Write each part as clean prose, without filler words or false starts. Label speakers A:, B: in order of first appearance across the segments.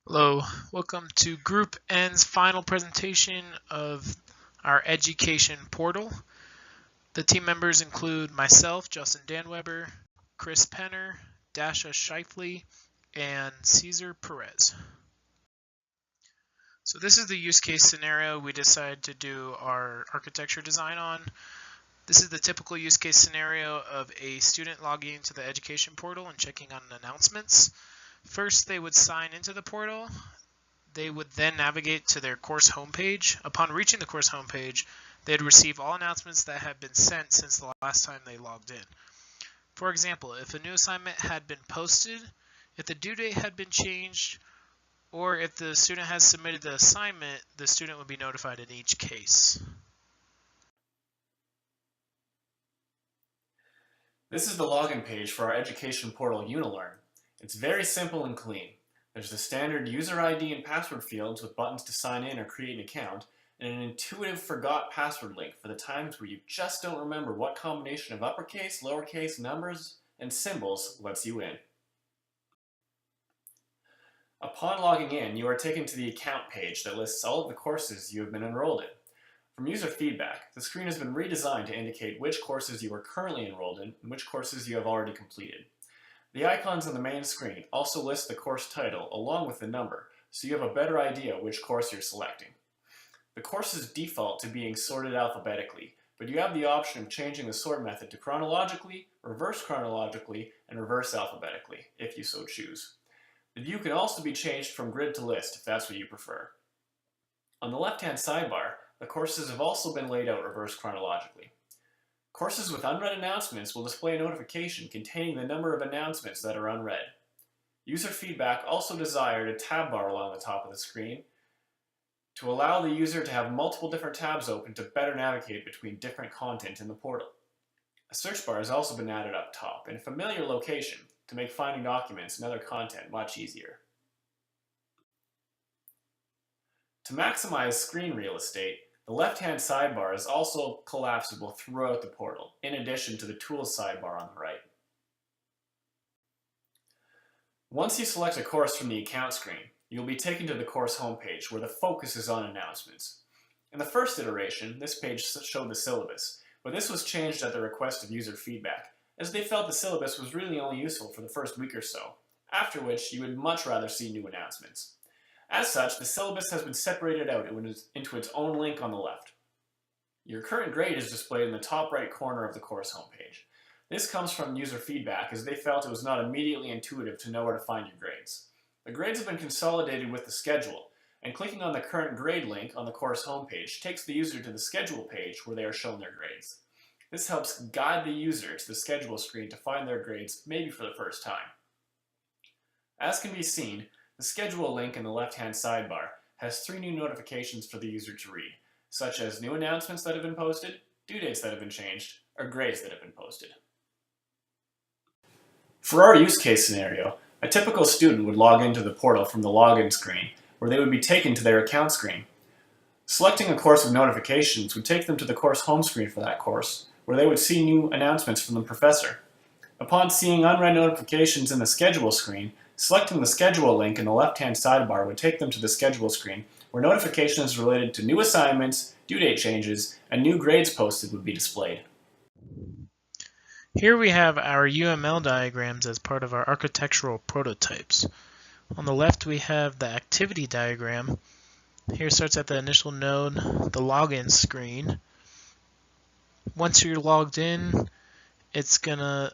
A: Hello, welcome to Group N's final presentation of our education portal. The team members include myself, Justin Danweber, Chris Penner, Dasha Shifley, and Cesar Perez. So this is the use case scenario we decided to do our architecture design on. This is the typical use case scenario of a student logging into the education portal and checking on announcements. First, they would sign into the portal. They would then navigate to their course homepage. Upon reaching the course homepage, they'd receive all announcements that had been sent since the last time they logged in. For example, if a new assignment had been posted, if the due date had been changed, or if the student has submitted the assignment, the student would be notified in each case.
B: This is the login page for our education portal Unilearn. It's very simple and clean. There's the standard user ID and password fields with buttons to sign in or create an account, and an intuitive forgot password link for the times where you just don't remember what combination of uppercase, lowercase, numbers, and symbols lets you in. Upon logging in, you are taken to the account page that lists all of the courses you have been enrolled in. From user feedback, the screen has been redesigned to indicate which courses you are currently enrolled in and which courses you have already completed. The icons on the main screen also list the course title along with the number, so you have a better idea which course you're selecting. The courses default to being sorted alphabetically, but you have the option of changing the sort method to chronologically, reverse chronologically, and reverse alphabetically, if you so choose. The view can also be changed from grid to list if that's what you prefer. On the left-hand sidebar, the courses have also been laid out reverse chronologically. Courses with unread announcements will display a notification containing the number of announcements that are unread. User feedback also desired a tab bar along the top of the screen to allow the user to have multiple different tabs open to better navigate between different content in the portal. A search bar has also been added up top in a familiar location to make finding documents and other content much easier. To maximize screen real estate, the left-hand sidebar is also collapsible throughout the portal, in addition to the Tools sidebar on the right. Once you select a course from the account screen, you'll be taken to the course homepage where the focus is on announcements. In the first iteration, this page showed the syllabus, but this was changed at the request of user feedback, as they felt the syllabus was really only useful for the first week or so, after which you would much rather see new announcements. As such, the syllabus has been separated out into its own link on the left. Your current grade is displayed in the top right corner of the course homepage. This comes from user feedback as they felt it was not immediately intuitive to know where to find your grades. The grades have been consolidated with the schedule, and clicking on the current grade link on the course homepage takes the user to the schedule page where they are shown their grades. This helps guide the user to the schedule screen to find their grades maybe for the first time. As can be seen, the schedule link in the left-hand sidebar has 3 new notifications for the user to read, such as new announcements that have been posted, due dates that have been changed, or grades that have been posted. For our use case scenario, a typical student would log into the portal from the login screen, where they would be taken to their account screen. Selecting a course with notifications would take them to the course home screen for that course, where they would see new announcements from the professor. Upon seeing unread notifications in the schedule screen, selecting the schedule link in the left-hand sidebar would take them to the schedule screen, where notifications related to new assignments, due date changes, and new grades posted would be displayed.
A: Here we have our UML diagrams as part of our architectural prototypes. On the left we have the activity diagram. Here starts at the initial node, the login screen. Once you're logged in, it's going to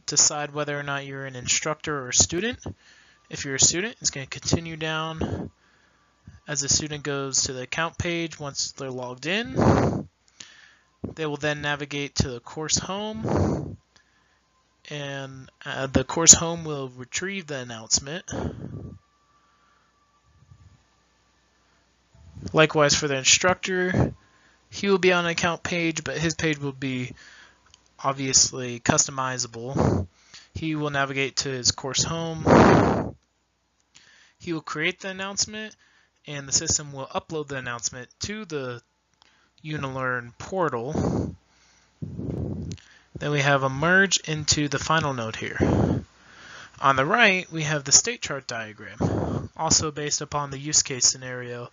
A: decide whether or not you're an instructor or a student. If you're a student, it's going to continue down as the student goes to the account page. Once they're logged in, they will then navigate to the course home, and the course home will retrieve the announcement. Likewise for the instructor, he will be on an account page, but his page will be obviously customizable. He will navigate to his course home. He will create the announcement, and the system will upload the announcement to the Unilearn portal. Then we have a merge into the final node here. On the right, we have the state chart diagram, also based upon the use case scenario.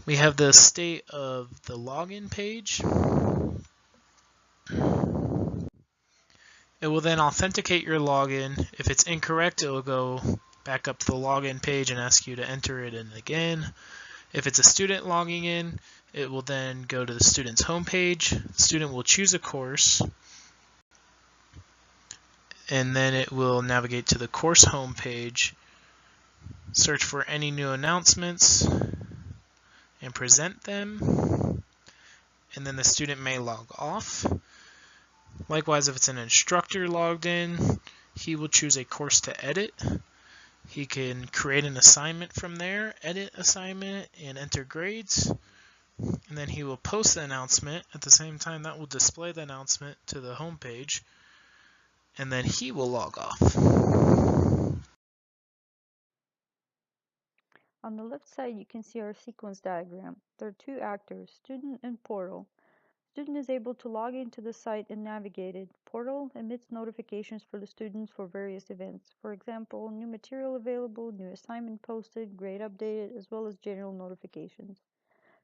A: We have the state of the login page. It will then authenticate your login. If it's incorrect, it will go back up to the login page and ask you to enter it in again. If it's a student logging in, it will then go to the student's homepage. The student will choose a course, and then it will navigate to the course homepage, search for any new announcements, and present them. And then the student may log off. Likewise, if it's an instructor logged in, he will choose a course to edit. He can create an assignment from there, edit assignment, and enter grades. And then he will post the announcement. At the same time, that will display the announcement to the home page. And then he will log off.
C: On the left side, you can see our sequence diagram. There are two actors, student and portal. Student is able to log into the site and navigate it. Portal emits notifications for the students for various events. For example, new material available, new assignment posted, grade updated, as well as general notifications.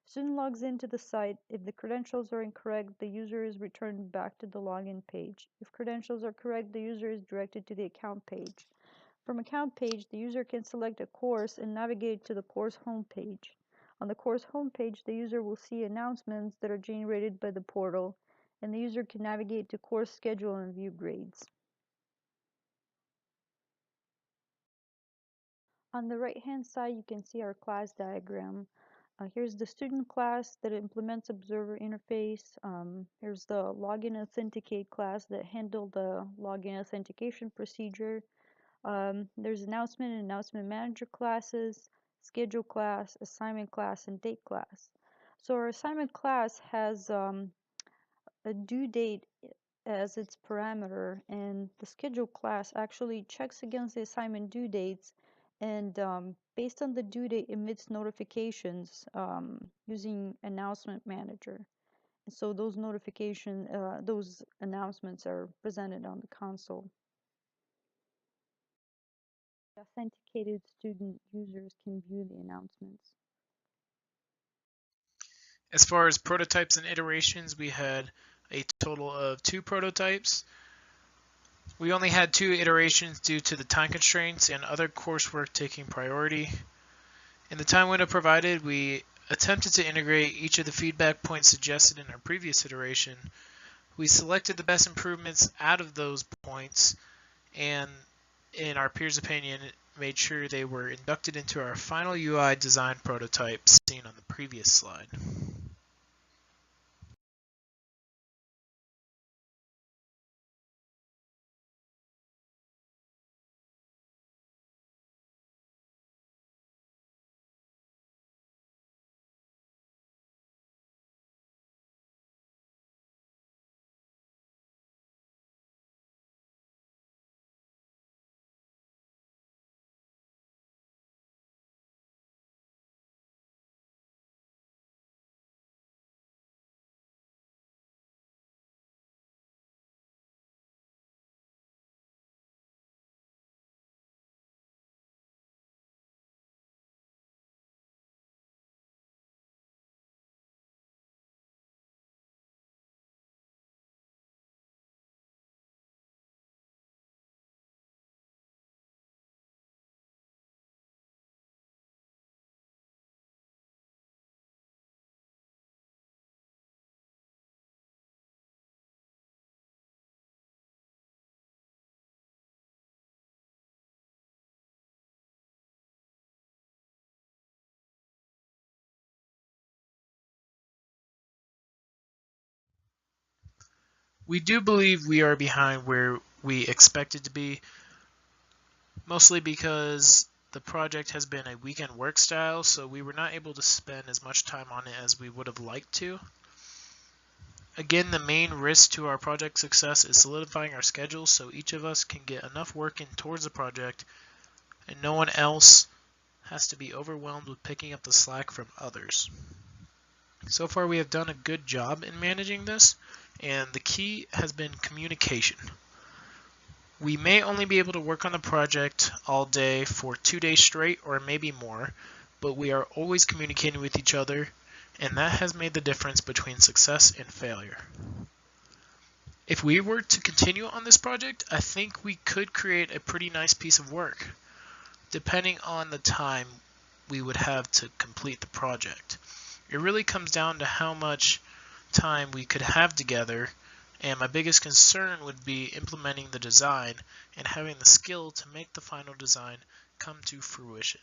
C: Student logs into the site. If the credentials are incorrect, the user is returned back to the login page. If credentials are correct, the user is directed to the account page. From account page, the user can select a course and navigate to the course homepage. On the course homepage, the user will see announcements that are generated by the portal, and the user can navigate to course schedule and view grades. On the right-hand side, you can see our class diagram. Here's the student class that implements observer interface. Here's the login authenticate class that handled the login authentication procedure. There's announcement and announcement manager classes, schedule class, assignment class, and date class. So our assignment class has a due date as its parameter, and the schedule class actually checks against the assignment due dates, and based on the due date emits notifications using announcement manager. And so those those announcements are presented on the console. Authenticated student users can view the announcements.
A: As far as prototypes and iterations, we had a total of 2 prototypes. We only had 2 iterations due to the time constraints and other coursework taking priority. In the time window provided, we attempted to integrate each of the feedback points suggested in our previous iteration. We selected the best improvements out of those points, and in our peers' opinion, made sure they were inducted into our final UI design prototype seen on the previous slide. We do believe we are behind where we expected to be, mostly because the project has been a weekend work style, so we were not able to spend as much time on it as we would have liked to. Again, the main risk to our project success is solidifying our schedule so each of us can get enough work in towards the project and no one else has to be overwhelmed with picking up the slack from others. So far we have done a good job in managing this, and the key has been communication. We may only be able to work on the project all day for 2 days straight or maybe more, but we are always communicating with each other, and that has made the difference between success and failure. If we were to continue on this project, I think we could create a pretty nice piece of work, depending on the time we would have to complete the project. It really comes down to how much time we could have together, and my biggest concern would be implementing the design and having the skill to make the final design come to fruition.